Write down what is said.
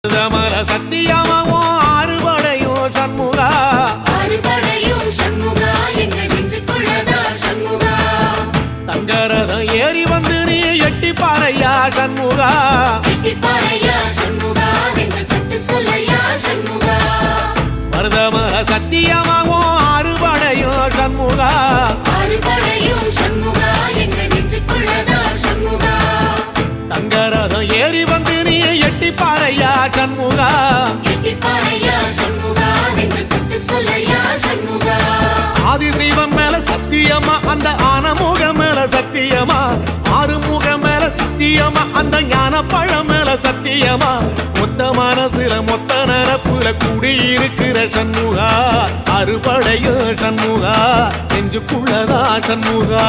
மருதமல சத்தியமாவோ ஆறுபடையும் சண்முகா எங்கள் நெஞ்சுக்குள்ளதா சண்முகா தங்கரதம் ஏறி வந்து நீ எட்டி பாறையா சண்முகா மருதமல சத்தியமாவோ ஆறுபடையும் சண்முகா எங்கள் நெஞ்சுக்குள்ளதா சண்முகா தங்கரதம் ஏறி வந்து நீ எட்டி பாறையா சண்முகா ஆதிசைவம் மேல சத்தியமா அந்த ஆனமுகம் மேல சத்தியமா ஆறுமுகம் மேல சத்தியமா அந்த ஞான பழம் மேல சத்தியமா மொத்த மனசுல மொத்த நரப்புல கூடியிருக்கிற சண்முகா அறுபடையும் சண்முகா நெஞ்சுக்குள்ளதா சண்முகா